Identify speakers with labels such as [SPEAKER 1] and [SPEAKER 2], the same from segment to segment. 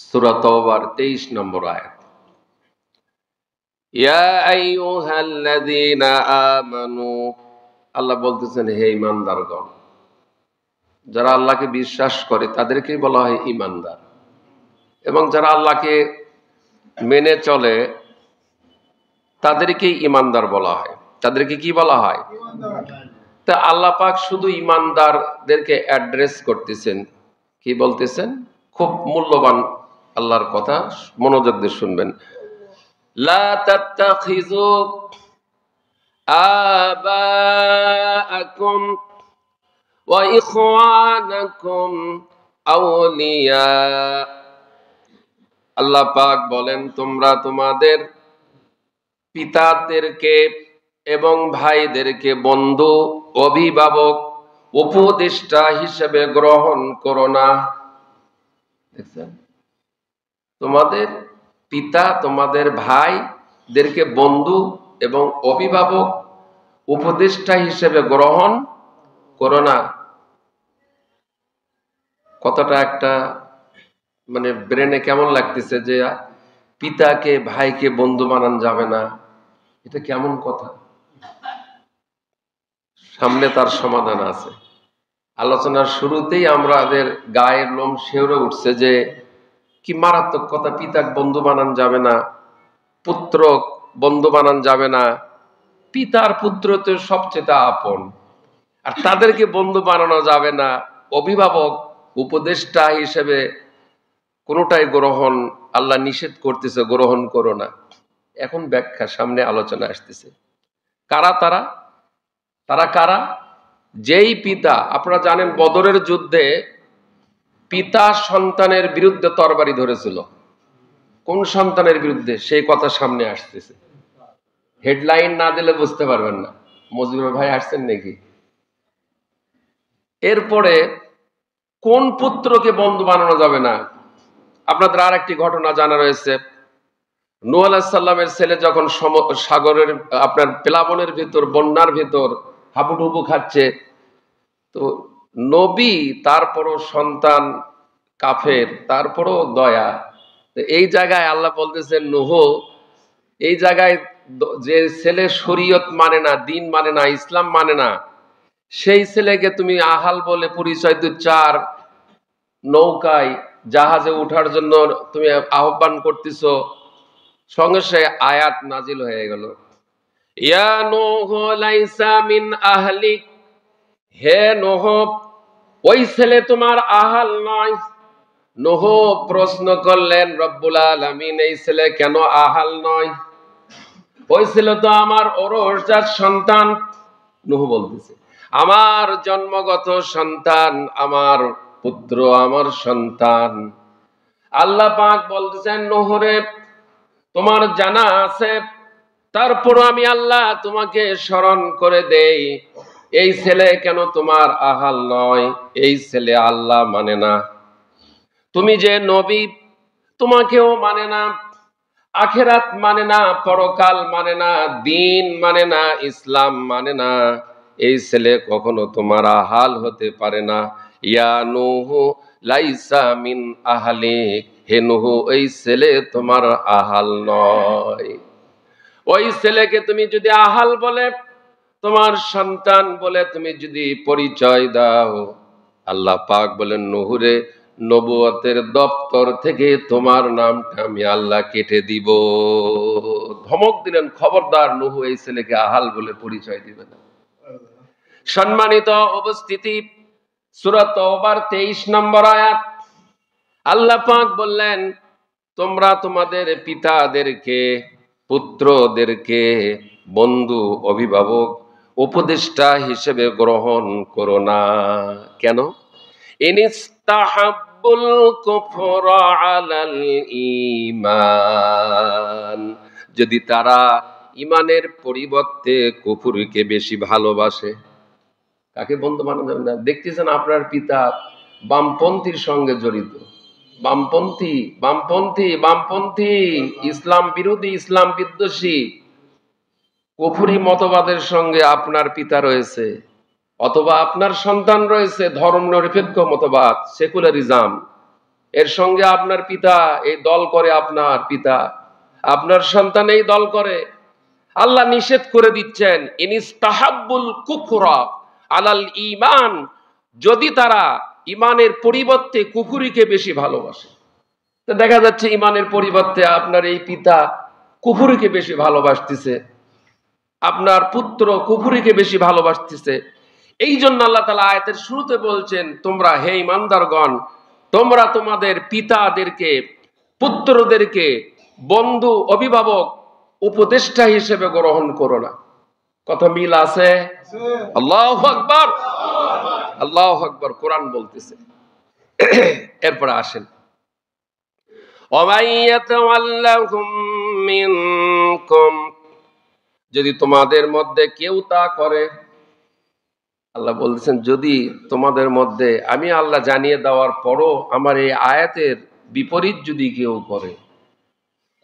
[SPEAKER 1] সূরা তাওবার 23 নম্বর আয়াত। ইয়া আইয়ুহাল্লাযীনা আমানু, আল্লাহ বলতেছেন হে ঈমানদারগণ। যারা আল্লাহকে বিশ্বাস করে তাদেরকেই বলা হয় ঈমানদার, এবং যারা আল্লাহকে মেনে চলে তাদেরকেই ঈমানদার বলা হয়। তাদেরকে কি বলা হয়? তা আল্লাহ পাক শুধু ঈমানদারদেরকে অ্যাড্রেস করতেছেন, কি বলতেছেন? খুব মূল্যবান আল্লাহর কথা, মনোযোগ দিয়ে শুনবেন। লা তাত্তাখিযু আবাআকুম ওয়া ইখওয়ানাকুম আউলিয়া। আল্লাহ পাক বলেন, তোমরা তোমাদের পিতাদেরকে এবং ভাইদেরকে বন্ধু, অভিভাবক, উপদেষ্টা হিসেবে গ্রহণ করো না। দেখছেন? তোমাদের পিতা, তোমাদের ভাইদেরকে বন্ধু এবং অভিভাবক, উপদেষ্টা হিসেবে গ্রহণ করো না। কতটা একটা মানে ব্রেনে কেমন লাগতেছে যে পিতাকে ভাইকে বন্ধু বানান যাবে না, এটা কেমন কথা? সামনে তার সমাধান আছে। আলোচনার শুরুতেই আমাদের গায়ের লোম শিউরে উঠছে যে কি মারাত্মক কথা, পিতাকে বন্ধু বানান যাবে না, পুত্র বন্ধু বানান যাবে না। পিতার পুত্র তো সবচেয়ে আপন, আর তাদেরকে বন্ধু বানানো যাবে না। অভিভাবক, উপদেষ্টা হিসেবে কোনোটাই গ্রহণ, আল্লাহ নিষেধ করতেছে, গ্রহণ করো না। এখন ব্যাখ্যা, সামনে আলোচনা আসতেছে। কারা তারা? তারা কারা? যেই পিতা, আপনারা জানেন বদরের যুদ্ধে পিতা সন্তানের বিরুদ্ধে তরবারি ধরেছিল। কোন সন্তানের বিরুদ্ধে? সেই কথা সামনে আসতেছে। হেডলাইন না দিলে বুঝতে পারবেন না। মজিবুর ভাই আসছেন নাকি? এরপরে কোন পুত্রকে বন্ধু বানানো যাবে না? আপনাদের আর একটি ঘটনা জানা রয়েছে। নূহ আলাইহিস সালামের ছেলে যখন সাগরের আপনার প্লাবনের ভিতর, বন্যার ভিতর হাবুডুবু খাচ্ছে, তো নবী তারপরও সন্তান কাফের, তারপরও দয়া। এই জায়গায় আল্লাহ বলতেছেন নূহ, এই জায়গায় যে ছেলে শরীয়ত মানে না, দিন মানে না, ইসলাম মানে না, সেই ছেলেকে তুমি আহাল বলে পরিচয় দিচ্ছার, নৌকায় জাহাজে ওঠার জন্য তুমি আহ্বান করতেছ। সঙ্গে সে আয়াত নাজিল হয়ে গেল, ইয়া নূহ লাইসা মিন আহলিক, হে নূহ ওই ছেলে তোমার আহাল নয়। নূহ প্রশ্ন করলেন, রব্বুল আলামিন এই ছেলে কেন আহাল নয়? ওই ছেলে তো আমার ওরসজাত সন্তান। নূহ বলতেছে আমার জন্মগত সন্তান, আমার পুত্র, আমার সন্তান। আল্লাহ পাক বলতেছেন নূহ রে, তোমার জানা আছে, তারপর আমি আল্লাহ তোমাকে স্মরণ করে দেই, এই ছেলে কেন তোমার আহাল নয়? এই ছেলে আল্লাহ মানে না, তুমি যে নবী তোমাকেও মানে না, আখিরাত মানে না, পরকাল মানে না, দিন মানে না, ইসলাম মানে না। এই ছেলে কখনো তোমার আহাল হতে পারে না। ইয়া নূহ লাইসা মিন আহলিক, হে নূহ এই ছেলে তোমার আহাল নয়। ওই ছেলেকে তুমি যদি আহাল বলে, তোমার সন্তান বলে তুমি যদি পরিচয় দাও, আল্লাহ পাক বলেন নূহ রে, নবুয়তের দপ্তর থেকে তোমার নামটা আমি আল্লাহ কেটে দিব। ধমক দিলেন, খবরদার নূহ এই ছেলেকে আহাল বলে পরিচয় দিবে না। সম্মানিত উপস্থিতি, সূরা তাওবার 23 নম্বর আয়াত। আল্লাহ পাক বললেন, তোমরা তোমাদের পিতাদেরকে, পুত্রদেরকে বন্ধু, অভিভাবক, উপদেষ্টা হিসেবে গ্রহণ করো না। কেন? ইনিস্তাহাব্বুল কুফরা আলাল ঈমান, যদি তারা ঈমানের পরিবর্তে কুফরকে বেশি ভালোবাসে। কাকে বন্ধু বানানো যাবে না? দেখতেছেন আপনার পিতা বামপন্থীর সঙ্গে জড়িত, বামপন্থী বামপন্থী বামপন্থী, ইসলাম বিরোধী, ইসলাম বিদ্বেষী, কুফরি মতবাদের সঙ্গে আপনার পিতা রয়েছে, অথবা আপনার সন্তান রয়েছে ধর্ম নিরপেক্ষ মতবাদ, সেকুলারিজম। এর সঙ্গে আপনার পিতা এই দল করে, আপনার পিতা আপনার সন্তান এই দল করে, আল্লাহ নিষেধ করে দিচ্ছেন ইনিস্তাহাব্বুল কুফরা আলাল ঈমান, যদি তারা ইমানের পরিবর্তে কুফরিকে বেশি ভালোবাসে। তো দেখা যাচ্ছে ইমানের পরিবর্তে আপনার এই পিতা কুফরিকে বেশি ভালোবাসতেছে, আপনার পুত্র কুফরিকে বেশি ভালোবাসতেছে। এই জন্য আল্লাহ তাআলা আয়াতের শুরুতে বলছেন, তোমরা হে ঈমানদারগণ, তোমরা তোমাদের পিতাদেরকে, পুত্রদেরকে বন্ধু, অভিভাবক, উপদেষ্টা হিসেবে গ্রহণ করো না। কথা মিল আছে? আল্লাহু আকবার, আল্লাহু আকবার, কোরআন বলতেছে। এরপরে আসেন, যদি তোমাদের মধ্যে কেউ তা করে, আল্লাহ বলতেছেন যদি তোমাদের মধ্যে, আমি আল্লাহ জানিয়ে দেওয়ার পরও আমার এই আয়াতের বিপরীত যদি কেউ করে,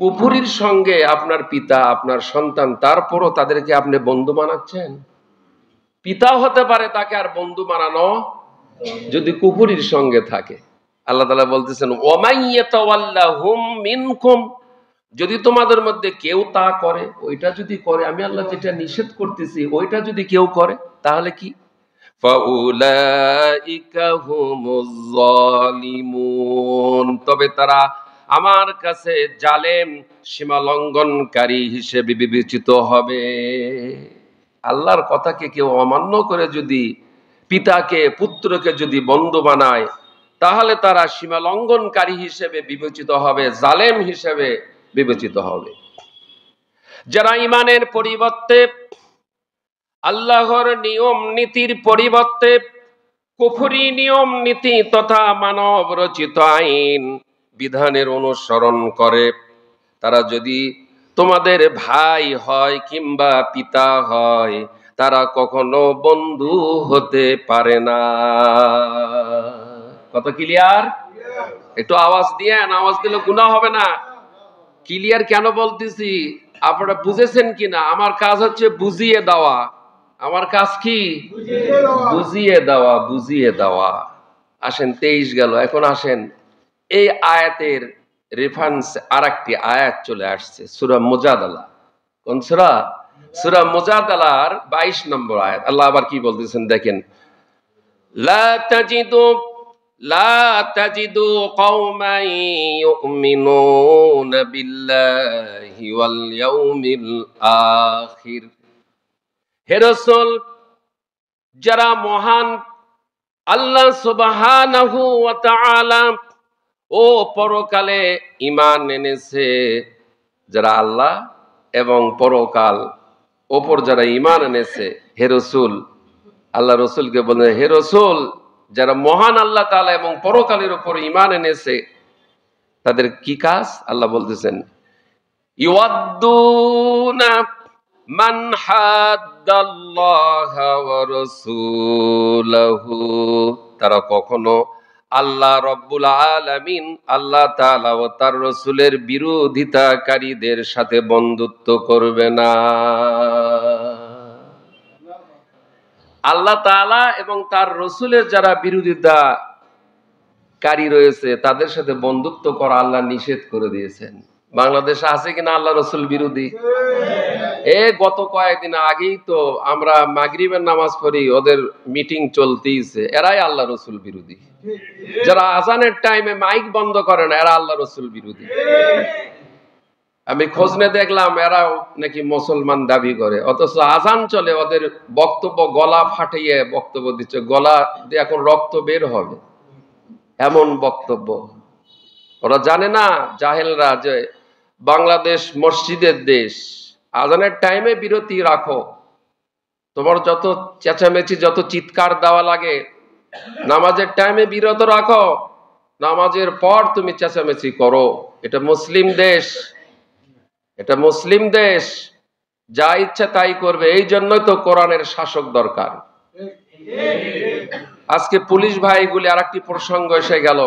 [SPEAKER 1] কুফরির সঙ্গে আপনার পিতা, আপনার সন্তান, তারপরও তাদেরকে আপনি বন্ধু বানাচ্ছেন। পিতা হতে পারে, তাকে আর বন্ধু বানানো যদি কুফরির সঙ্গে থাকে। আল্লাহ তাআলা বলতেছেন ওয়ামাইয়াতাওয়াল্লাহুম মিনকুম, যদি তোমাদের মধ্যে কেউ তা করে, ওইটা যদি করে, আমি আল্লাহ যেটা নিষেধ করতেছি ওইটা যদি কেউ করে, তাহলে কি ফাউলাইকা হুমুজ জালিমুন, তবে তারা আমার কাছে জালেম, সীমা লঙ্ঘনকারী হিসেবে বিবেচিত হবে। আল্লাহর কথাকে কেউ অমান্য করে যদি পিতাকে, পুত্রকে যদি বন্ধু বানায়, তাহলে তারা সীমা লঙ্ঘনকারী হিসেবে বিবেচিত হবে, জালেম হিসেবে বিবেচিত হবে। যারা ইমানের পরিবর্তে, আল্লাহর নিয়ম নীতির পরিবর্তে কুফরি নিয়ম নীতি তথা মানব রচিত আইন বিধানের অনুসরণ করে, তারা যদি তোমাদের ভাই হয় কিংবা পিতা হয়, তারা কখনো বন্ধু হতে পারে না। কত ক্লিয়ার? একটু আওয়াজ দিয়ে, আওয়াজ দিলে গুনাহ হবে না। ক্লিয়ার কেন বলতেছি আপনারা বুঝেছেন কিনা? আমার কাজ হচ্ছে বুঝিয়ে দেওয়া। আমার কাজ কি? বুঝিয়ে দেওয়া, বুঝিয়ে দেওয়া। আসেন 23 গেল, এখন আসেন এই আয়াতের রেফারেন্স আরেকটি আয়াত চলে আসছে, সূরা মুজাদালা। কোন সূরা? সূরা মুজাদালার 22 নম্বর আয়াত। আল্লাহ আবার কি বলতেছেন দেখেন, লা তাজিদু কওমান ইউমিনুনা বিল্লাহি ওয়াল ইয়াউমিল আখির। হে রাসূল, যারা মহান আল্লাহ সুবহানাহু ওয়া তাআলা ও পরকালে ঈমান এনেছে, যারা আল্লাহ এবং পরকাল ওপর যারা ঈমান এনেছে, হে রাসূল, আল্লাহ রাসূলকে বলেন, হে রাসূল, যারা মহান আল্লাহ তাআলা এবং পরকালের উপর ঈমান এনেছে, তাদের কি কাজ? আল্লাহ বলতেছেন ইউয়াদ্দুনা মান হাদ্দাল্লাহা ওয়া রাসূলাহু, তারা কখনো আল্লাহ রব্বুল আলামিন, আল্লাহ তাআলা ও তার রাসূলের বিরোধিতাকারীদের সাথে বন্ধুত্ব করবে না। আল্লাহ তাআলা এবং তার রাসূলের যারা বিরোধিতাকারী রয়েছে, তাদের সাথে বন্ধুত্ব করা আল্লাহ নিষেধ করে দিয়েছেন। বাংলাদেশে আছে কিনা আল্লাহ রাসূল বিরোধী? গত কয়েকদিন আগেই তো আমরা মাগরিবের নামাজ পড়ি, ওদের মিটিং চলতেইছে, এরাই আল্লাহ রাসূল বিরোধী। যারা আজানের টাইমে মাইক বন্ধ করে না, এরা আল্লাহ রাসূল বিরোধী। আমি খোঁজ নিয়ে দেখলাম এরাও নাকি মুসলমান দাবি করে, অথচ আজান চলে, ওদের বক্তব্য গলা ফাটিয়ে বক্তব্য দিচ্ছে, গলা দিয়ে এখন রক্ত বের হবে, এমন বক্তব্য। ওরা জানে না, জাহেলরা, যে বাংলাদেশ মসজিদের দেশ, আজানের টাইমে বিরতি রাখো, তোমার যত চেঁচামেচি, যত চিৎকার দেওয়া লাগে, নামাজের টাইমে বিরত রাখো, নামাজের পর তুমি চেঁচামেচি করো। এটা মুসলিম দেশ, এটা মুসলিম দেশ, যা ইচ্ছা তাই করবে। এই জন্যই তো কোরআনের শাসক দরকার। আজকে পুলিশ ভাইগুলি, আরেকটি প্রসঙ্গ এসে গেল,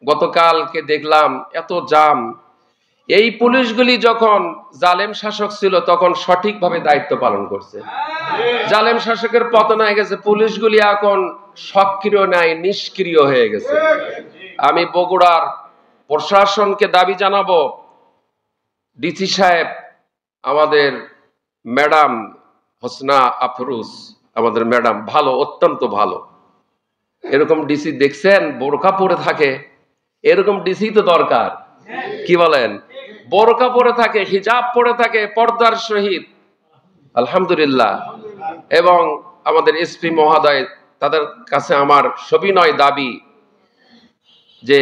[SPEAKER 1] গতকালকে দেখলাম এত জাম। এই পুলিশগুলি যখন জালেম শাসক ছিল তখন সঠিকভাবে দায়িত্ব পালন করছে। জালেম শাসকের পতন হয়ে গেছে, পুলিশগুলি এখন সক্রিয় নাই, নিষ্ক্রিয় হয়ে গেছে। আমি বগুড়ার প্রশাসনকে দাবি জানাবো, ডিসি সাহেব, আমাদের ম্যাডাম হোসনা আফরোজ, আমাদের ম্যাডাম ভালো, অত্যন্ত ভালো। এরকম ডিসি দেখছেন বোরকা পরে থাকে? এরকম ডিসি তো দরকার, কি বলেন? বোরকা পরে থাকে, হিজাব পরে থাকে, পর্দার সহিত, আলহামদুলিল্লাহ। এবং আমাদের এসপি মহোদয়, তাদের কাছে আমার সবিনয় দাবি যে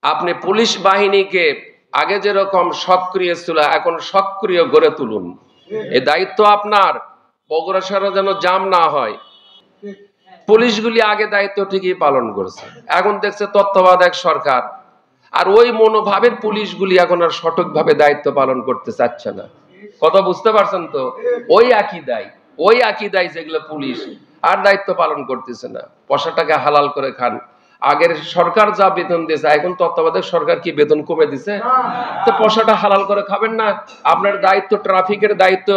[SPEAKER 1] আপনি পুলিশ বাহিনীকে আগে যেরকম সক্রিয় ছিল এখন সক্রিয় গড়ে তুলুন। এই দায়িত্ব আপনার। বগুড়া শহরে যেন জাম না হয়। পুলিশগুলি আগে দায়িত্ব ঠিকই পালন করেছে, এখন দেখছে তত্ত্বাবধায়ক সরকার, আর ওই মনোভাবের পুলিশগুলি এখন আর সঠিকভাবে দায়িত্ব পালন করতে চাচ্ছে না। কথা বুঝতে পারছেন তো? ওই একই দায় যেগুলো পুলিশ আর দায়িত্ব পালন করতেছে না। পয়সাটাকে হালাল করে খান। আগের সরকার যা বেতন দিয়েছে, এখন তত্ত্বাবধায়ক সরকার কি বেতন কমে দিছে? তো পয়সাটা হালাল করে খাবেন না? আপনার দায়িত্ব, ট্রাফিকের দায়িত্ব,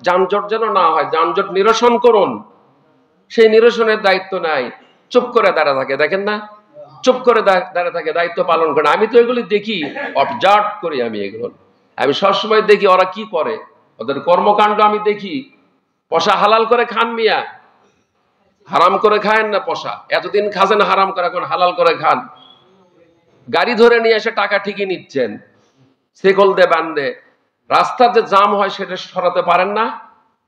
[SPEAKER 1] যানজট যেন না হয়, যানজট নিরসন করুন। সেই নিরসনের দায়িত্ব নাই, চুপ করে দাঁড়া থাকে, দেখেন না? চুপ করে দাঁড়া থাকে, দায়িত্ব পালন করে। আমি তো এগুলি দেখি, অবজার্ভ করি। আমি সবসময় দেখি ওরা কি করে, ওদের কর্মকাণ্ড আমি দেখি। পয়সা হালাল করে খান মিয়া, হারাম করে খায়েন না পয়সা। এতদিন খাজেন হারাম করে, এখন হালাল করে খান। গাড়ি ধরে নিয়ে এসে টাকা ঠিকই নিচ্ছেন, সেকল দে বান্ধে। রাস্তার যে জাম হয় সেটা সরাতে পারেন না।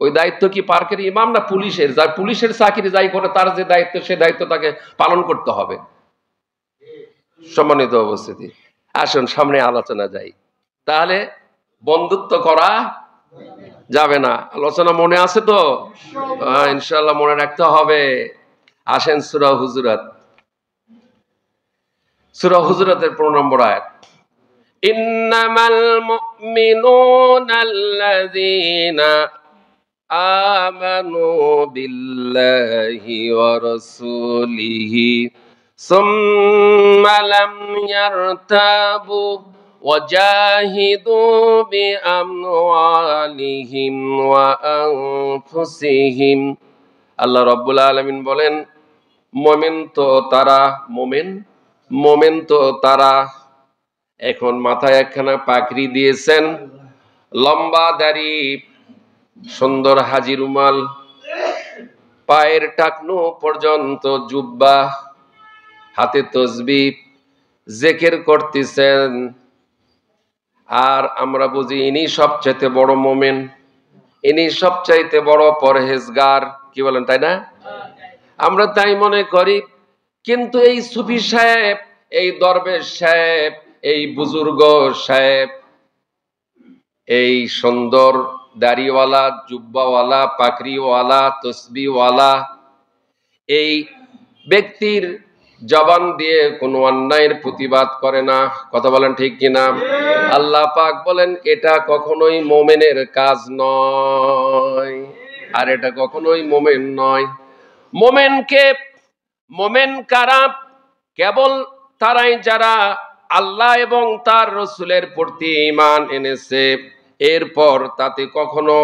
[SPEAKER 1] ওই দায়িত্ব কি পার্কের ইমাম না পুলিশের? যার পুলিশের চাকরি যাই করে, তার যে দায়িত্ব, সে দায়িত্ব তাকে পালন করতে হবে। সম্মানিত উপস্থিতি, আসুন সামনে আলোচনা যাই। তাহলে বন্ধুত্ব করা যাবে না। আলোচনা মনে আছে তো? ইনশাআল্লাহ মনে রাখতে হবে। আসেন সূরা হুজুরাত, সূরা হুজুরাতের 15 নম্বর আয়াত। ইন্নামাল মুমিনুনাল্লাযীনা আমানু বিল্লাহি ওয়া রাসূলিহি সুম্মা লাম ইয়ারতাবু ওয়াজাহিদু বিআমওয়ালিহিম ওয়া আনফুসিহিম। আল্লাহ রাব্বুল আলামিন বলেন, মুমিন তো তারা। এখন মাথায় একখানা পাগড়ি দিয়েছেন, লম্বা দাড়ি, সুন্দর হাজি রুমাল, পায়ের টাকনু পর্যন্ত জুব্বা, হাতে তসবিহ, জিকির করতেছেন। আর আমরা বুঝি ইনি সবচাইতে বড় মুমিন, ইনি সবচাইতে বড় পরহেজগার, কি বলেন, তাই না? আমরা তাই মনে করি। কিন্তু এই সুফি সাহেব, এই দরবেশ সাহেব, এই বুজুর্গ সাহেব, এই সুন্দর দাড়িওয়ালা, জুব্বাওয়ালা, পাকড়িওয়ালা, তসবিওয়ালা, এই ব্যক্তির জবান দিয়ে কোনো অন্যায়ের প্রতিবাদ করে না। কথা বলেন ঠিক কিনা? আল্লাহ পাক বলেন এটা কখনোই মোমেনের কাজ নয়, আর এটা কখনোই মোমেন নয়। মোমেন কারা? কেবল তারাই যারা আল্লাহ এবং তার রসুলের প্রতি ঈমান এনেছে, এরপর তাতে কখনো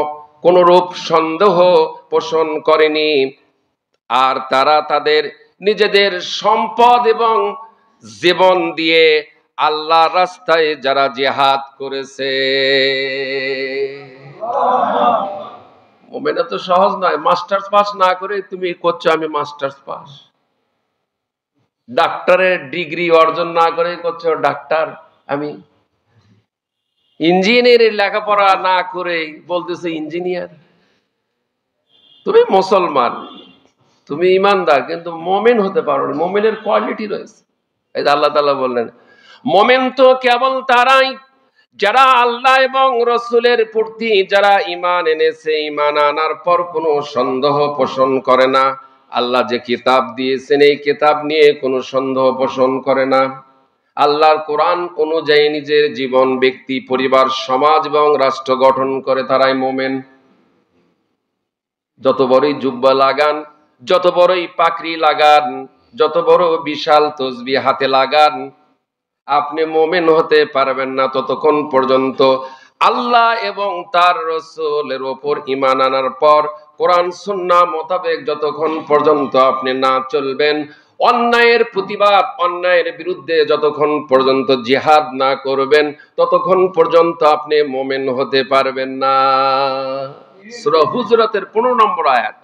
[SPEAKER 1] কোনরূপ সন্দেহ পোষণ করেনি, আর তারা তাদের নিজেদের সম্পদ এবং জীবন দিয়ে আল্লাহর রাস্তায় যারা জিহাদ করেছে। মোমেনা তো সহজ নয়। মাস্টার্স পাস না করে তুমি করছো আমি মাস্টার্স পাস, ডাক্তারের ডিগ্রি অর্জন না করে করছো ডাক্তার আমি, ইঞ্জিনিয়ারের লেখাপড়া না করে বলতেছে ইঞ্জিনিয়ার। তুমি মুসলমান, তুমি ইমানদার, কিন্তু মোমেন হতে পারো না। মোমেনের কোয়ালিটি রয়েছে। এই যে আল্লাহ তাআলা বললেন, মোমেন তো কেবল তারাই যারা আল্লাহ এবং রসুলের প্রতি যারা ঈমান এনেছে, ঈমান আনার পর কোনো সন্দেহ পোষণ করে না। আল্লাহ যে কিতাব দিয়েছেন এই কিতাব নিয়ে কোনো সন্দেহ পোষণ করে না। আল্লাহর কোরআন অনুযায়ী নিজের জীবন, ব্যক্তি, পরিবার, সমাজ এবং রাষ্ট্র গঠন করে তারাই মোমেন। যত বড়ই জুব্বা লাগান, যত বড়ই পাকড়ি লাগান, যত বড় বিশাল তসবিহ হাতে লাগান, আপনি মোমেন হতে পারবেন না ততক্ষণ পর্যন্ত আল্লাহ এবং তার রসুলের ওপর ঈমান আনার পর কোরআন সুন্নাহ মোতাবেক যতক্ষণ পর্যন্ত আপনি না চলবেন, অন্যায়ের প্রতিবাদ, অন্যায়ের বিরুদ্ধে যতক্ষণ পর্যন্ত জিহাদ না করবেন ততক্ষণ পর্যন্ত আপনি মুমিন হতে পারবেন না। সূরা হুজরাতের 15 নম্বর আয়াত।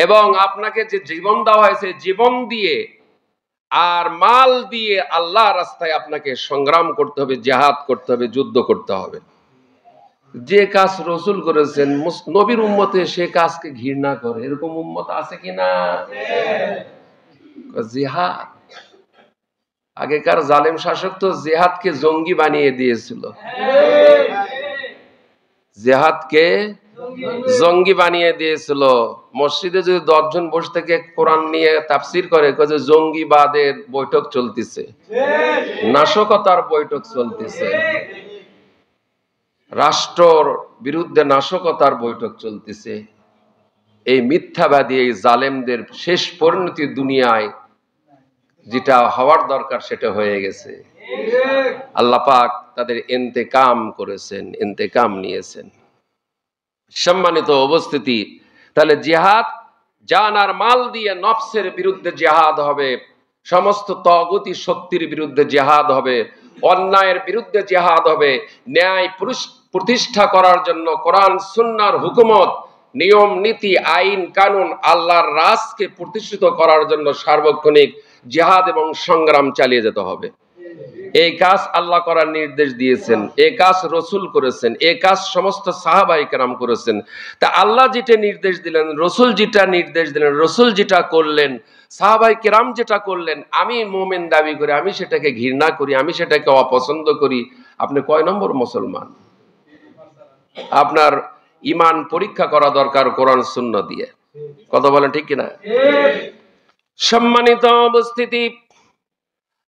[SPEAKER 1] এবং আপনাকে যে জীবন দেওয়া হয়েছে, জীবন দিয়ে আর মাল দিয়ে আল্লাহ রাস্তায় আপনাকে সংগ্রাম করতে হবে, জিহাদ করতে হবে, যুদ্ধ করতে হবে। যে কাজ রাসূল করেছেন, নবীর উম্মতে সে কাজকে ঘৃণা করে, এরকম উম্মত আছে কিনা? জিহাদ। আগেকার জালেম শাসক তো জিহাদকে জঙ্গি বানিয়ে দিয়েছিল, জিহাদকে জঙ্গি বানিয়ে দিয়েছিল। মসজিদে যদি 10 জন বসে থেকে কোরআন নিয়ে তাফসীর করে, যে জঙ্গিবাদের বৈঠক চলতেছে, নাশকতার বৈঠক চলতেছে, রাষ্ট্রর বিরুদ্ধে নাশকতার বৈঠক চলতেছে। এই মিথ্যাবাদী, এই জালেমদের শেষ পরিণতি দুনিয়ায় যেটা হওয়ার দরকার সেটা হয়ে গেছে। আল্লাহ পাক তাদের ইন্তেকাম করেছেন, ইন্তেকাম নিয়েছেন। সম্মানিত উপস্থিতি, তাহলে জিহাদ জান আর মাল দিয়ে নফসের বিরুদ্ধে জিহাদ হবে, সমস্ত তাগুতি শক্তির বিরুদ্ধে জিহাদ হবে, অন্যায়ের বিরুদ্ধে জিহাদ হবে, ন্যায় প্রতিষ্ঠা করার জন্য কোরআন সুন্নাহর হুকুমত, নিয়ম নীতি, আইন কানুন, আল্লাহর রাজকে প্রতিষ্ঠিত করার জন্য সার্বক্ষণিক জিহাদ এবং সংগ্রাম চালিয়ে যেতে হবে। এই কাজ আল্লাহ করার নির্দেশ দিয়েছেন, এই কাজ রাসূল করেছেন, এই কাজ সমস্ত সাহাবায়ে কেরাম করেছেন। তা আল্লাহ যেটা নির্দেশ দিলেন, রাসূল যেটা নির্দেশ দিলেন, রাসূল যেটা করলেন, সাহাবায়ে কেরাম যেটা করলেন, আমি মুমিন দাবি করি, আমি সেটাকে ঘৃণা করি, আমি সেটাকে অপছন্দ করি, আপনি কয় নম্বর মুসলমান? আপনার ঈমান পরীক্ষা করা দরকার কোরআন সুন্নাহ দিয়ে। কথা বলেন ঠিক কিনা? সম্মানিত উপস্থিতি,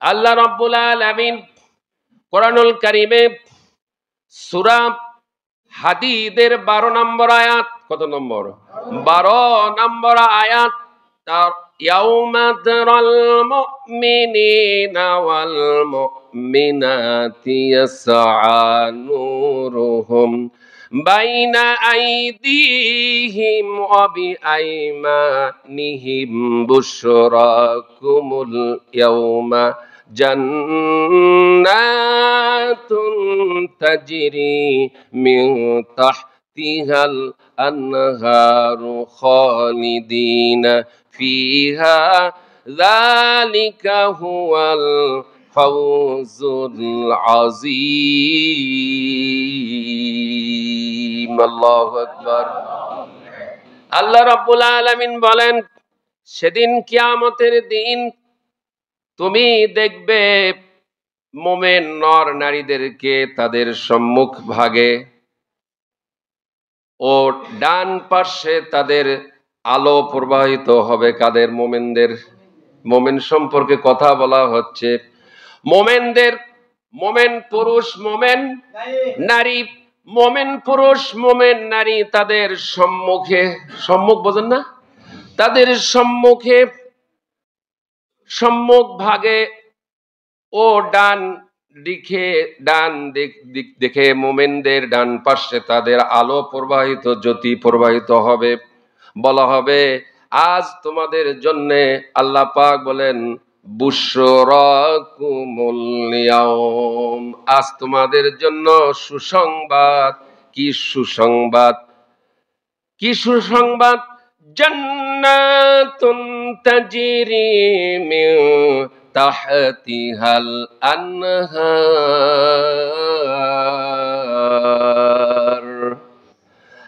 [SPEAKER 1] আল্লাহ রাব্বুল আলামিন কোরআনুল কারীমে সূরা হাদীদের 12 নম্বর আয়াত, কত নম্বর? 12 নম্বর আয়াত, তার ইয়াউমা তারাল মুমিনিনা ওয়াল মুমিনাতি ইয়াসআ নূরুহুম বাইনা আইদিহিম ওয়া বিআইমানিহিম বুশরাকুমুল ইয়াউমা জান্নাতুন তাজরি মিন তাহতিহাল আনহারু খালিদিনা ফিহা যালিকা হুয়াল ফাওজুল আযীম। আল্লাহু আকবার। আল্লাহ রাব্বুল আলামিন বলেন, সেদিন কিয়ামতের দিন তুমি দেখবে মুমিন নর নারীদেরকে তাদের সম্মুখ ভাগে ও ডান পাশে তাদের আলো প্রবাহিত হবে। কাদের? মুমিনদের। মুমিন সম্পর্কে কথা বলা হচ্ছে। মুমিনদের, মুমিন পুরুষ, মুমিন নারী, মুমিন পুরুষ, মুমিন নারী তাদের সম্মুখে, সম্মুখ বোঝেন না? তাদের সম্মুখে, সম্মুখ ভাগে ও ডান দিকে, ডান দিক দেখে মুমিনদের ডান পাশে তাদের আলো প্রবাহিত, জ্যোতি প্রবাহিত হবে। বলা হবে, আজ তোমাদের জন্য, আল্লাহ পাক বলেন, বুশরাকুমুল ইয়াউম, আজ তোমাদের জন্য সুসংবাদ। কি সুসংবাদ? কি সুসংবাদ? জান্নাতুন তাজরি মিন তাহতিহাল আনহার।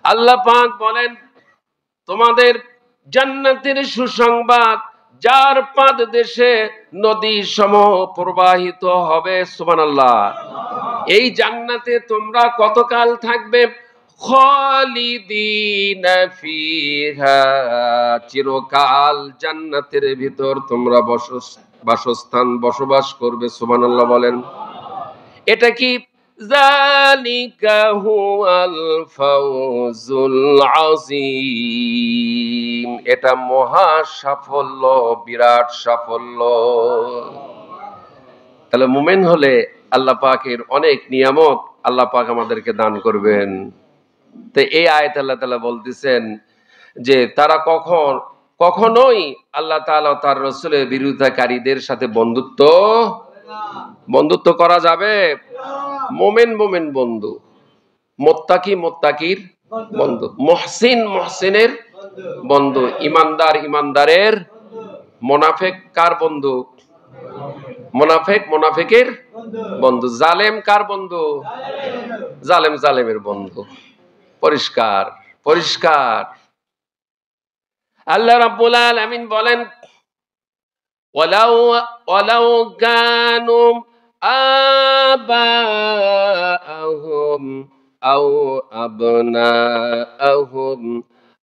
[SPEAKER 1] আল্লাহ পাক বলেন, তোমাদের জান্নাতের সুসংবাদ, যার পাদ দেশে নদী সমূহ প্রবাহিত হবে। সুবহানাল্লাহ। এই জান্নাতে তোমরা কতকাল থাকবে? খালিদিনা ফিহা, চিরকাল জান্নাতের ভিতর তোমরা বাসস্থান, বসবাস করবে। সুবহানাল্লাহ বলেন। এটা কি? যালিকা হুয়াল ফাওজুল আযীম, এটা মহা সাফল্য, বিরাট সাফল্য। তাহলে মুমিন হলে আল্লাহ পাকের অনেক নিয়ামত আল্লাহ পাক আমাদেরকে দান করবেন। তো এই আয়াতে আল্লাহ তাআলা বলতেছেন যে তারা কখন কখনোই আল্লাহ তাআলা তার রাসূলের বিরোধিতাকারীদের সাথে বন্ধুত্ব করা যাবে? মুমিন মুমিন বন্ধু, মুত্তাকি মুত্তাকির বন্ধু, মুহসিন মুহসিনের বন্ধু, ইমানদার ইমানদারের, মুনাফিক কার বন্ধু? মুনাফিক মুনাফিকের বন্ধু, জালেম কার বন্ধু? জালেম জালেমের বন্ধু। পরিষ্কার পরিষ্কার। আল্লাহ রাব্বুল আলামিন বলেন, ওয়ালাউ কানু আবাআহুম আও আবনাআহুম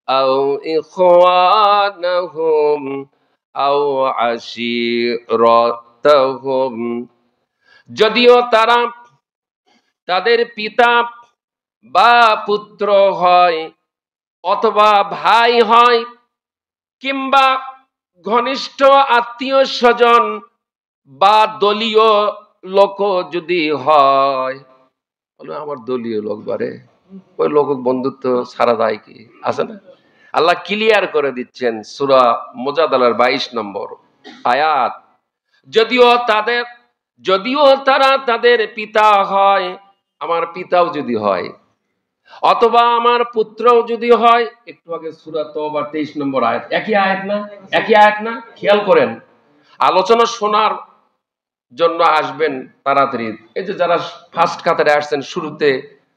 [SPEAKER 1] আও ইখওয়ানাহুম আও আশীরাতাহুম, যদিও তারা তাদের পিতা বা পুত্র হয় অথবা ভাই হয় কিংবা ঘনিষ্ঠ আত্মীয় স্বজন বা দলীয় লোক যদি হয়, বলে আমার দলীয় লোক বারে, ওই লোক বন্ধুত্ব ছাড়া যায় কি? আছে না? আল্লাহ ক্লিয়ার করে দিচ্ছেন সূরা মুজাদালার 22 নম্বর আয়াত, যদিও তারা তাদের পিতা হয়, আমার পিতাও যদি হয় অথবা আমার পুত্রও যদি হয়। একটু আগে সূরা তাওবার 23 নম্বর আয়াত, একই আয়াত না? একই আয়াত না? খেয়াল করেন, আলোচনা শোনার জন্য আসবেন তাড়াতাড়ি। এই যে যারা ফার্স্ট কাতারে আসছেন শুরুতে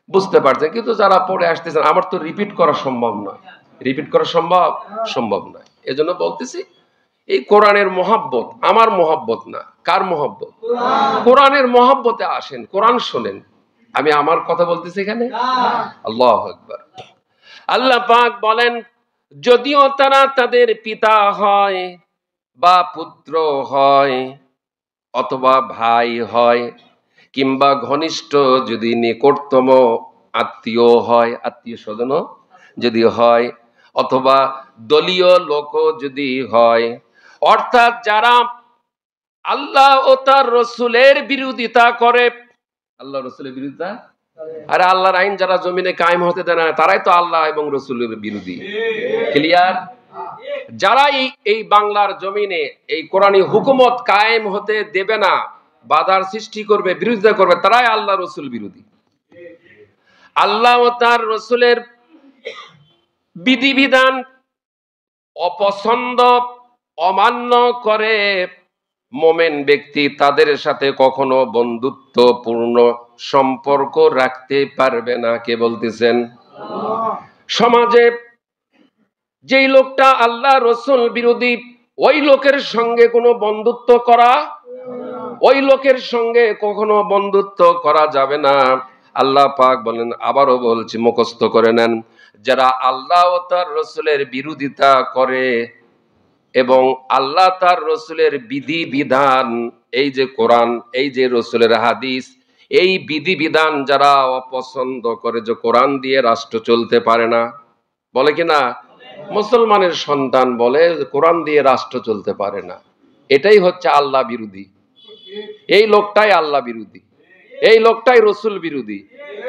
[SPEAKER 1] বুঝতে পারছেন, কিন্তু যারা পরে আসতেছেন আমার তো রিপিট করা সম্ভব নয়, রিপিট করা সম্ভব নয়। এজন্য বলতেছি, এই কোরআনের মহব্বত আমার মহব্বত না। কার মহব্বত? কোরআনের মহব্বতে আসেন, কোরআন শোনেন। আমি আমার কথা বলতেছি এখানে? আল্লাহু আকবার। আল্লাহ পাক বলেন, যদিও তারা তাদের পিতা হয় বা পুত্র হয় অথবা ভাই হয় কিংবা ঘনিষ্ঠ যদি নিকটতম আত্মীয় হয়, আত্মীয় স্বজন যদি হয় অথবা দলীয় লোক যদি হয়, অর্থাৎ যারা আল্লাহ ও তার রাসূলের বিরোধিতা করে। আল্লাহ রাসূলের বিরোধিতা, আরে আল্লাহর আইন যারা জমিনে কায়েম হতে দেয় না, তারাই তো আল্লাহ এবং রাসূলের বিরোধী। ক্লিয়ার? যারা এই বাংলার জমিনে এই কোরআনী হুকুমত কায়েম হতে দেবে না, বাধার সৃষ্টি করবে, বিরোধিতা করবে, তারাই আল্লাহ রাসূল বিরোধী। আল্লাহ ও তার রাসূলের বিধিবিধান অপছন্দ অমান্য করে মোমেন ব্যক্তি তাদের সাথে কখনো বন্ধুত্বপূর্ণ সম্পর্ক রাখতে পারবে না। কে বলতেছেন? সমাজে যেই লোকটা আল্লাহ রাসূল বিরোধী, ওই লোকের সঙ্গে কোনো বন্ধুত্ব করা, ওই লোকের সঙ্গে কখনো বন্ধুত্ব করা যাবে না। আল্লাহ পাক বলেন, আবারও বলছি, মুখস্থ করে নেন, যারা আল্লাহ ও তার রাসূলের বিরোধিতা করে এবং আল্লাহ তার রাসূলের বিধি বিধান, এই যে কোরআন, এই যে রাসূলের হাদিস, এই বিধি বিধান যারা অপছন্দ করে, যে কোরআন দিয়ে রাষ্ট্র চলতে পারে না, বলে কি না? মুসলমানের সন্তান বলে কোরআন দিয়ে রাষ্ট্র চলতে পারে না, এটাই হচ্ছে আল্লাহ বিরোধী। এই লোকটাই আল্লাহ বিরোধী, এই লোকটাই রাসূল বিরোধী,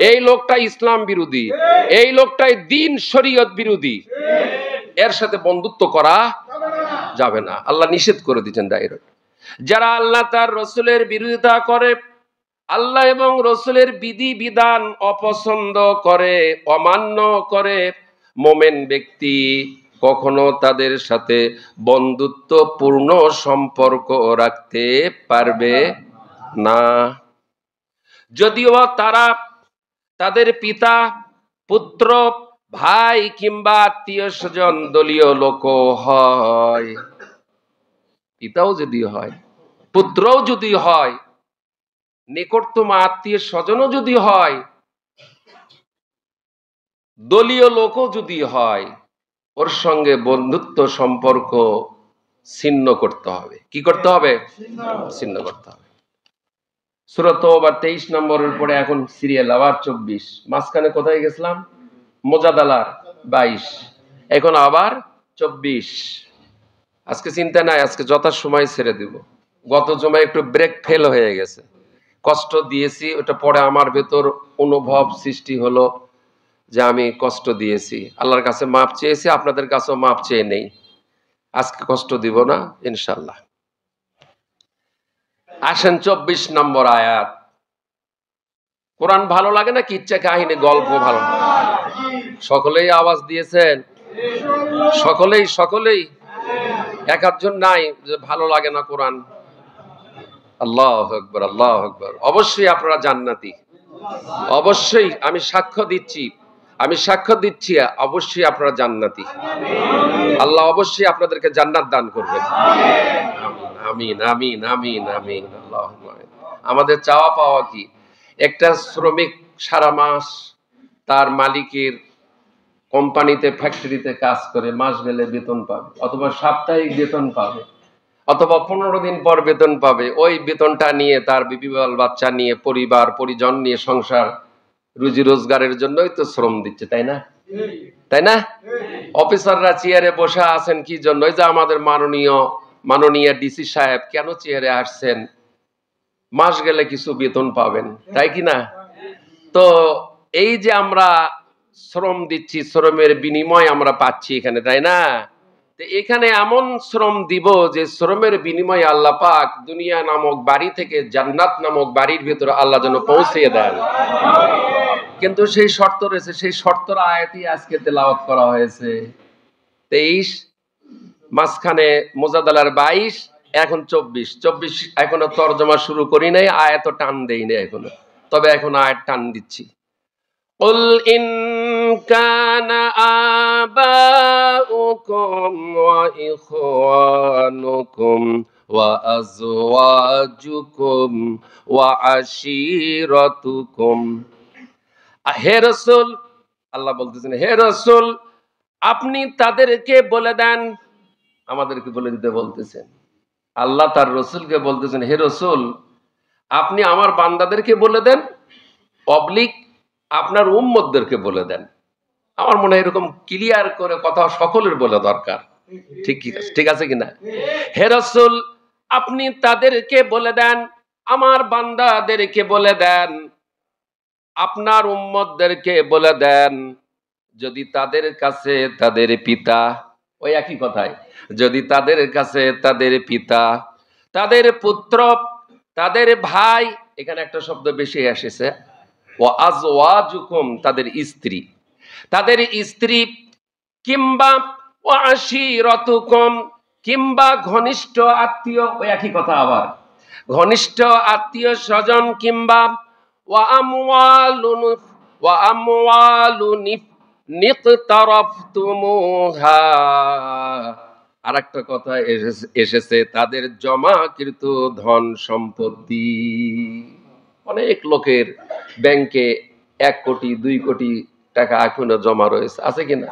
[SPEAKER 1] এই লোকটাই ইসলাম বিরোধী, এই লোকটাই দ্বীন শরীয়ত বিরোধী। এর সাথে বন্ধুত্ব করা যাবে না, আল্লাহ নিষেধ করে দিচ্ছেন ডাইরেক্ট। যারা আল্লাহ তার রাসূলের বিরোধিতা করে, আল্লাহ এবং রাসূলের বিধি বিধান অপছন্দ করে, অমান্য করে, মোমেন ব্যক্তি কখনো তাদের সাথে বন্ধুত্বপূর্ণ সম্পর্ক রাখতে পারবে না। যদিও তারা তাদের পিতা, পুত্র, ভাই কিংবা আত্মীয় স্বজন, দলীয় লোক হয়, পিতাও যদি হয়, পুত্রও যদি হয়, নিকটতম আত্মীয় স্বজনও যদি হয়, দলীয় লোকও যদি হয়, ওর সঙ্গে বন্ধুত্ব সম্পর্ক ছিন্ন করতে হবে। কি করতে হবে? ছিন্ন করতে হবে। সূরা তাওবার 23 নম্বরের পরে এখন সিরিয়াল আবার 24, মাঝখানে কোথায় গেছিলাম? মুজাদালার 22, এখন আবার 24। আজকে চিন্তা নাই, আজকে যথাসময় ছেড়ে দিব। গত জমায় একটু ব্রেক ফেল হয়ে গেছে, কষ্ট দিয়েছি, ওটা পরে আমার ভেতর অনুভব সৃষ্টি হলো যে আমি কষ্ট দিয়েছি, আল্লাহর কাছে মাপ চেয়েছি, আপনাদের কাছেও মাপ চেয়ে নেই। আজকে কষ্ট দিব না ইনশাল্লাহ। আসেন 24 নম্বর আয়াত। কোরআন ভালো লাগে না কিচ্ছা কাহিনী গল্প ভালো? সকলেই আওয়াজ দিয়েছেন, সকলেই এক আধজন নাই যে ভালো লাগে না কোরআন। আল্লাহু আকবার, আল্লাহু আকবার। অবশ্যই আপনারা জান্নাতি, অবশ্যই আমি সাক্ষ্য দিচ্ছি অবশ্যই আপনারা জান্নাতি। আল্লাহ অবশ্যই আপনাদেরকে জান্নাত দান করবেন। আমিন আমিন আমিন আমিন আল্লাহুম্মা আমিন। আমাদের চাওয়া পাওয়া কি? একটা শ্রমিক সারা মাস তার মালিকের কোম্পানিতে ফ্যাক্টরিতে কাজ করে মাস গেলে বেতন পাবে, অথবা সাপ্তাহিক বেতন পাবে, অথবা 15 দিন পর বেতন পাবে। ওই বেতনটা নিয়ে তার বিবি বাচ্চা নিয়ে, পরিবার পরিজন নিয়ে, সংসার রুজি রোজগারের জন্যই তো শ্রম দিচ্ছে, তাই না? তাই না? অফিসাররা চেয়ারে বসে আছেন কি জন্য? যে আমাদের মাননীয় ডিসি সাহেব কেন চেয়ারে আসছেন? মাস গেলে কিছু বেতন পাবেন, তাই কি না? তো এই যে আমরা শ্রম দিচ্ছি, শ্রমের বিনিময় আমরা পাচ্ছি এখানে, তাই না? তো এখানে এমন শ্রম দিব যে শ্রমের বিনিময়ে আল্লাহ পাক দুনিয়া নামক বাড়ি থেকে জান্নাত নামক বাড়ির ভিতরে আল্লাহ যেন পৌঁছে দেন। কিন্তু সেই শর্ত রয়েছে, সেই শর্তর আয়াতই আজকে তেলাওয়াত করা হয়েছে। 23, মাঝখানে মুজাদালার 22, এখন 24 এখনো তরজমা শুরু করি নাই, আয়াত টান দেই না এখনো, তবে এখন আয়াত টান দিচ্ছি। قل إن كان آباؤكم وإخوانكم وأزواجكم وعشيرتكم। হে রাসূল, আল্লাহ বলতেছেন, হে রাসূল আপনি তাদেরকে বলে দেন। আমাদেরকে বলে দিতে বলতেছেন আল্লাহ, তার রাসূলকে বলতেছেন, হে রাসূল আপনি আমার বান্দাদেরকে বলে দেন, পাবলিক আপনার উম্মতদেরকে বলে দেন। আমার মনে হয় এরকম ক্লিয়ার করে কথা সকলের বলা দরকার। ঠিক আছে কিনা? হে রাসূল আপনি তাদেরকে বলে দেন, আমার বান্দাদেরকে বলে দেন, আপনার উম্মতদেরকে বলে দেন, যদি তাদের কাছে তাদের পিতা, ওই একই কথায়, যদি তাদের কাছে তাদের পিতা, তাদের পুত্র, তাদের ভাই, এখানে একটা শব্দ বেশি এসেছে, ও আজওয়াজুকুম তাদের স্ত্রী, কিংবা ও আশিরাতুকুম কিংবা ঘনিষ্ঠ আত্মীয়, ওই একই কথা আবার, ঘনিষ্ঠ আত্মীয় স্বজন, কিংবা ওয়া আমওয়ালুন নিকতারাফতুমুহা, আরেকটা কথা এসেছে তাদের জমাকৃত ধন সম্পত্তি। অনেক লোকের ব্যাংকে 1 কোটি 2 কোটি টাকা এখনো জমা রয়েছে, আছে কিনা?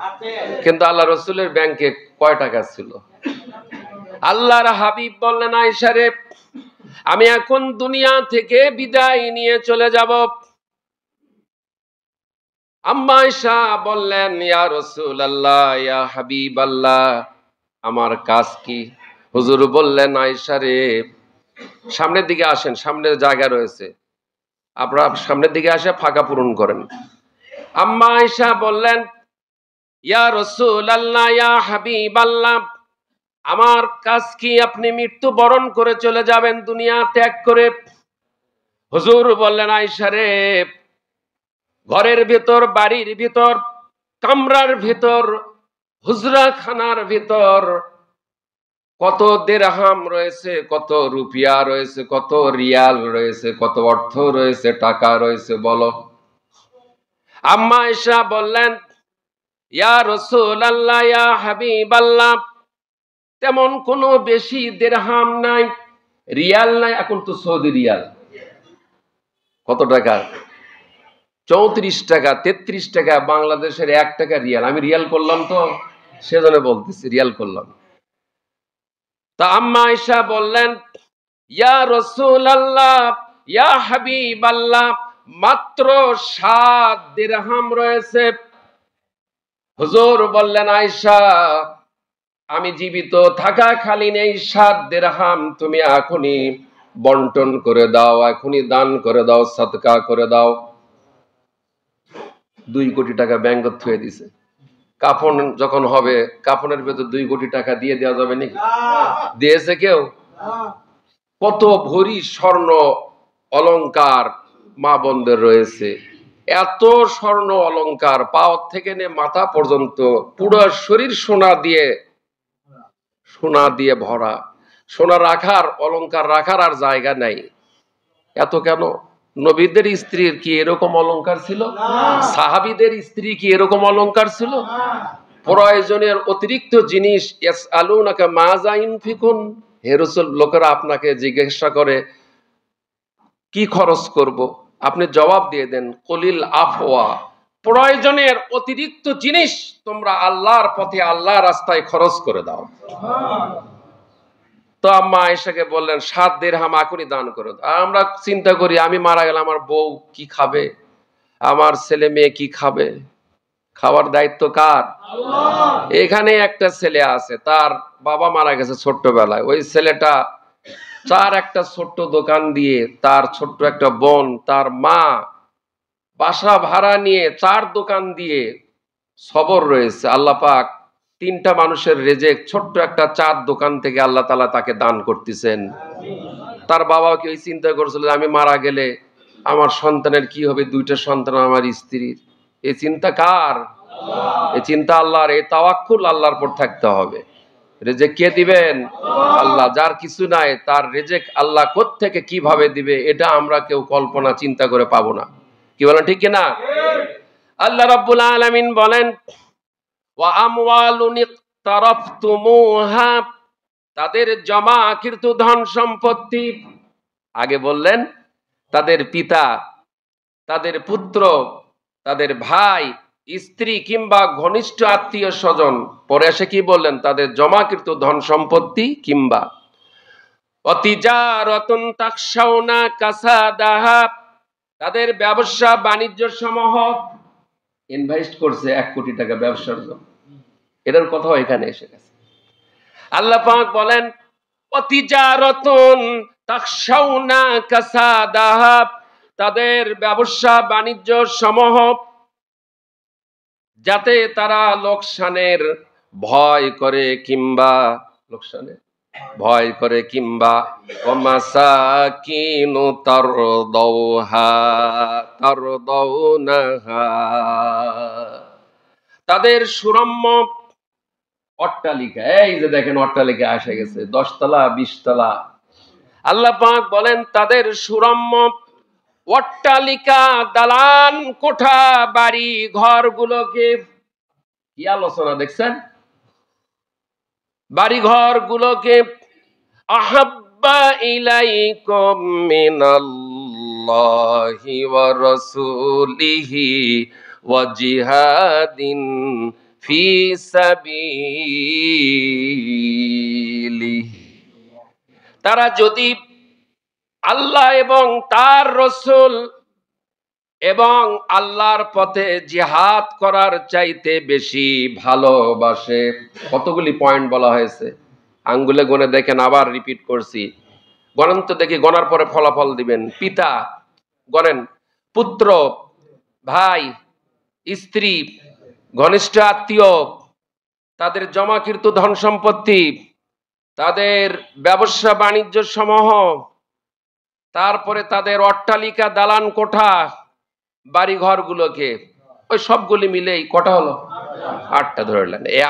[SPEAKER 1] কিন্তু আল্লাহ রাসূলের ব্যাংকে কয় টাকা ছিল? আল্লাহর হাবিব বললেন, আয়েশা রে আমি এখন দুনিয়া থেকে বিদায় নিয়ে চলে যাব। আম্মা আয়েশা বললেন, ইয়া রাসূলুল্লাহ, ইয়া হাবিবাল্লাহ, আমার কাজ কি? হুজুর বললেন, আয়েশা রে সামনের দিকে আসেন, সামনের জায়গা রয়েছে, আপনারা সামনের দিকে আসে ফাঁকা পূরণ করেন। আম্মা আয়েশা বললেন, ইয়া রাসূলুল্লাহ, ইয়া হাবিবাল্লাহ, আমার কাজ কি? আপনি মৃত্যু বরণ করে চলে যাবেন দুনিয়া ত্যাগ করে। হুজুর বললেন, আয়েশা রে ঘরের ভিতর, বাড়ির ভিতর, কামরার ভিতর, হুজরা খানার ভিতর কত দিরহাম রয়েছে, কত রুপিয়া রয়েছে, কত রিয়াল রয়েছে, কত অর্থ রয়েছে, টাকা রয়েছে বলো। আম্মা আয়েশা বললেন, ইয়া রাসূলুল্লাহ, ইয়া হাবিবাল্লাহ, তেমন কোনো বেশি দিরহাম নাই, রিয়াল নাই। এখন তো সৌদি রিয়াল কত টাকা? 34 টাকা, 33 টাকা, বাংলাদেশের 1 টাকা রিয়াল। আমি রিয়াল করলাম তো, সেজন্য বলতেছি রিয়াল করলাম। তা আম্মা আয়েশা বললেন, ইয়া রাসূলুল্লাহ, ইয়া হাবিবাল্লাহ, মাত্র 7 দিরহাম রয়েছে। হুজুর বললেন, আয়েশা আমি জীবিত থাকাকালীন এই 7 দিরহাম তুমি এখনই বন্টন করে দাও, এখনই দান করে দাও, সাদকা করে দাও। 2 কোটি টাকা ব্যাংকে থুয়ে দিছে। কাফন যখন হবে, কাফনের ভেতর 2 কোটি টাকা দিয়ে দেওয়া যাবে নাকি? দিয়েছে কেউ? কত ভরি স্বর্ণ অলংকার মা বোনদের রয়েছে, এত স্বর্ণ অলংকার পাওয়ার থেকে নিয়ে মাথা পর্যন্ত পুরো শরীর সোনা দিয়ে ভরা। সোনা রাখার, অলংকার রাখার আর জায়গা নাই। এত কেন? নবীদের স্ত্রীর কি এরকম অলংকার ছিল? সাহাবীদের স্ত্রী কি এরকম অলংকার ছিল? প্রয়োজনের অতিরিক্ত জিনিস, ইয়াসআলুনাকা মাযা ইউনফিকুন, হে রাসূল, লোকেরা আপনাকে জিজ্ঞাসা করে কি খরচ করব, আপনি জবাব দিয়ে দেন কুলিল আফওয়া, প্রয়োজনের অতিরিক্ত জিনিস তোমরা আল্লাহর পথে, আল্লাহর রাস্তায় খরচ করে দাও। তো আম্মা আয়েশাকে বললেন 7 দিরহাম এখনই দান করে দাও। আমরা চিন্তা করি আমি মারা গেলে আমার বউ কি খাবে, আমার ছেলে মেয়ে কি খাবে? খাওয়ার দায়িত্ব কার? এখানে একটা ছেলে আছে, তার বাবা মারা গেছে ছোট্টবেলায়। ওই ছেলেটা তার একটা ছোট্ট দোকান দিয়ে, তার ছোট্ট একটা বোন, তার মা বাসা ভাড়া নিয়ে 4 দোকান দিয়ে সবর রয়েছে। আল্লাহ পাক 3টা মানুষের রেজেক ছোট্ট একটা 4 দোকান থেকে আল্লাহ তাআলা তাকে দান করতেছেন। তার বাবা কি ওই চিন্তা করছিল আমি মারা গেলে আমার সন্তানের কি হবে, 2টা সন্তান আমার স্ত্রীর? এই চিন্তা কার? এই চিন্তা আল্লাহর। এই তাওয়াক্কুল আল্লাহর উপর থাকতে হবে। রেজেক কে দিবেন? আল্লাহ। যার কিছু নাই তার রেজেক আল্লাহ কোত্থেকে কিভাবে দিবে এটা আমরা কেউ কল্পনা চিন্তা করে পাবো না। কি বলেন ঠিক কিনা? আল্লাহ রাব্বুল আলামিন বলেন ওয়া আমওয়ালুন ইকতারাফতুমুহা, তাদের জমাকৃত ধন সম্পত্তি। আগে বললেন তাদের পিতা, তাদের পুত্র, তাদের ভাই, স্ত্রী কিংবা ঘনিষ্ঠ আত্মীয় স্বজন। পরে এসে কি বললেন? তাদের জমাকৃত ধন সম্পত্তি কিংবা অতিজারাতুন তাখশাউনা কাসাদাহা, তাদের ব্যবসা বাণিজ্য সমূহ। ইনভেস্ট করছে 1 কোটি টাকা ব্যবসার জন্য, এটার কথাও এখানে এসে গেছে। আল্লাহ পাক বলেন অতিজারাতুন তাখশাউনা কাসাদাহা, তাদের ব্যবসা বাণিজ্য সমূহ যাতে তারা লোকসানের ভয় করে কিংবা ওয়ামাসাকিনু তারদাউনাহা, তাদের সুরম্য অট্টালিকা। এই যে দেখেন অট্টালিকা এসে গেছে 10 তলা 20 তলা। আল্লাহ পাক বলেন তাদের সুরম্য অট্টালিকা, দালান কোঠা, বাড়ি ঘরগুলোকে, কি আলোচনা দেখছেন? বাড়ি ঘরগুলোকে আহাব্বা ইলাইকুম মিনাল্লাহি ওয়া রাসূলিহি ওয়া জিহাদিন ফি সাবিলিহি, তারা যদি আল্লাহ এবং তার রাসূল এবং আল্লাহর পথে জিহাদ করার চাইতে বেশি ভালোবাসে। কতগুলি পয়েন্ট বলা হয়েছে, আঙ্গুলে গুনে দেখেন, আবার রিপিট করছি। গণন তো দেখি, গণার পরে ফলাফল দিবেন। পিতা গণেন, পুত্র, ভাই, স্ত্রী, ঘনিষ্ঠ আত্মীয়, তাদের জমাকৃত ধন সম্পত্তি, তাদের ব্যবসা বাণিজ্য সমূহ, তারপরে তাদের অট্টালিকা, দালান কোঠা, বাড়ি ঘরগুলোকে, ওই সবগুলি মিলেই কটা হলো? 8টা ধরলেন। এই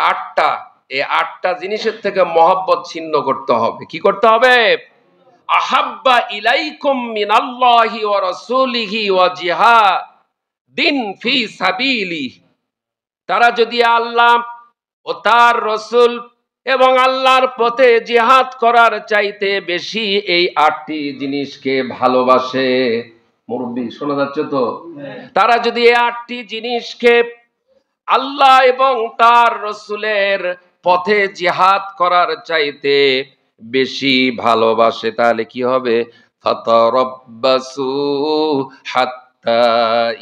[SPEAKER 1] 8টা জিনিসের থেকে মহব্বত ছিন্ন করতে হবে। কি করতে হবে? আহাব্বা ইলাইকুম মিনাল্লাহি ওয়া রাসূলিহি ওয়া জিহাদিন ফি সাবিলি, তারা যদি আল্লাহ ও তার রাসূল এবং আল্লাহর পথে জিহাদ করার চাইতে বেশি এই 8টি জিনিসকে ভালোবাসে। মুরব্বি শোনা যাচ্ছে তো? তারা যদি এই 8টি জিনিসকে আল্লাহ এবং তার রাসূলের পথে জিহাদ করার চাইতে বেশি ভালোবাসে, তাহলে কি হবে? ফাতারাব্বাসু হাত্তা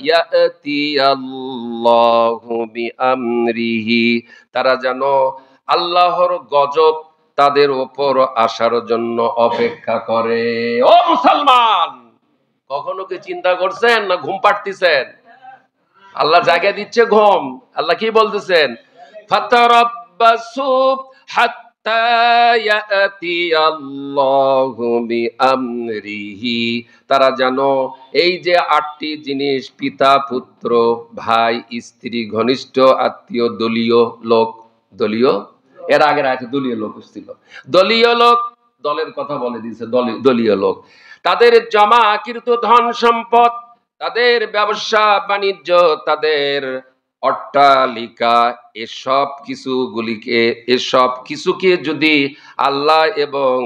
[SPEAKER 1] ইয়াতিয়াল্লাহু বিআমরিহি, তারা যেন আল্লাহর গজব তাদের উপর আসার জন্য অপেক্ষা করে। ও মুসলমান, কখনো কি চিন্তা করছেন না ঘুম পাড়তেছেন? আল্লাহ জায়গা দিচ্ছে ঘুম। আল্লাহ কি বলতেছেন? ফাতারাব্বাসু হাত্তা ইয়াতিয়াল্লাহু বিআমরিহি, তারা যেন এই যে 8টি জিনিস, পিতা, পুত্র, ভাই, স্ত্রী, ঘনিষ্ঠ আত্মীয়, দলীয় লোক, দলীয়, এর আগের আয়াতে দলীয় লোক ছিল, দলীয় লোক, দলের কথা বলে দিয়েছে, দলীয় লোক, তাদের জমাকৃত ধন সম্পদ, তাদের ব্যবসা বাণিজ্য, তাদের অট্টালিকা, এসব কিছুকে যদি আল্লাহ এবং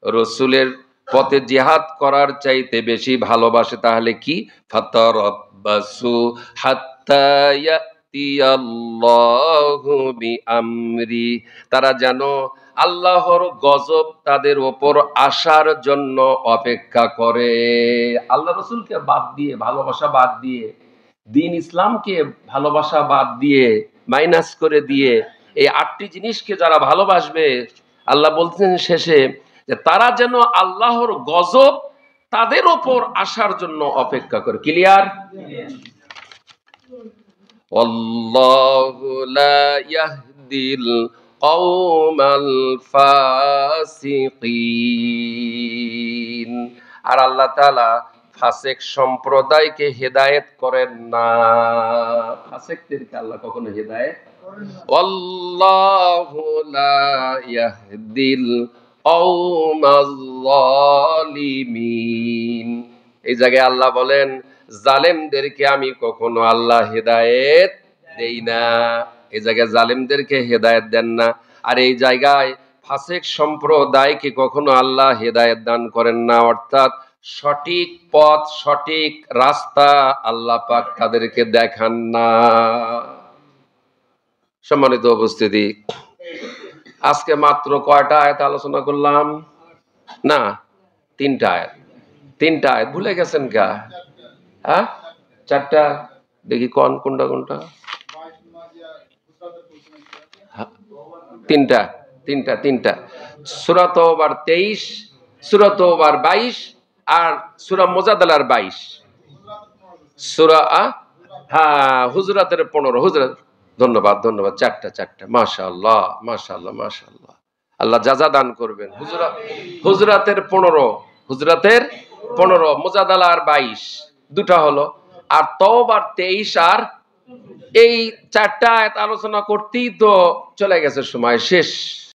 [SPEAKER 1] রসুলের পথে জিহাদ করার চাইতে বেশি ভালোবাসে, তাহলে কি? ফাতারাব্বাসু হাত্তা ইয়াতিয়াল্লাহু বিআমরি, তারা যেন আল্লাহর গজব তাদের ওপর আসার জন্য অপেক্ষা করে। আল্লাহ রসুলকে বাদ দিয়ে, ভালোবাসা বাদ দিয়ে, দিন ইসলামকে ভালোবাসা বাদ দিয়ে, মাইনাস করে দিয়ে এই 8টি জিনিসকে যারা ভালোবাসবে, আল্লাহ বলছেন শেষে যে তারা যেন আল্লাহর গজব তাদের ওপর আসার জন্য অপেক্ষা করে। ক্লিয়ার? আল্লাহু লা ইয়াহদিল কওমাল ফাসিকিন, আর আল্লাহ তাআলা ফাসিক সম্প্রদায়কে হেদায়েত করেন না। ফাসিকদেরকে আল্লাহ কখনো হেদায়েত করেন না। আল্লাহু লা ইয়াহদিল কওমাল যালিমিন, এই জায়গায় আল্লাহ বলেন জালেমদেরকে আমি কখনো আল্লাহ হেদায়েত দেই না। এই জায়গায় জালেমদেরকে হেদায়েত দেন না, আর এই জায়গায় ফাসিক সম্প্রদায়কে কখনো আল্লাহ হেদায়েত দান করেন না, অর্থাৎ সঠিক পথ, সঠিক রাস্তা আল্লাহ পাক তাদেরকে দেখান না। সম্মানিত উপস্থিতি, আজকে মাত্র কয়টা আয়াত আলোচনা করলাম? না, 3টা আয়াত। 3টা আয়াত ভুলে গেছেন কা? হ্যাঁ, 4টা। দেখি কোনটা কোনটা? 3টা। সূরা তাওবার 23, সূরা তাওবার 22, আর সূরা মুজাদালার 22, সূরা হুজরাতের 15। হুজরাত, ধন্যবাদ। 4টা। মাশাআল্লাহ। আল্লাহ যাজা দান করবেন। হুজরাতের 15, মুজাদালার 22, 2টা হলো, আর তাওবার 23, আর এই 4টা আয়াত আলোচনা করতেই তো চলে গেছে সময়, শেষ।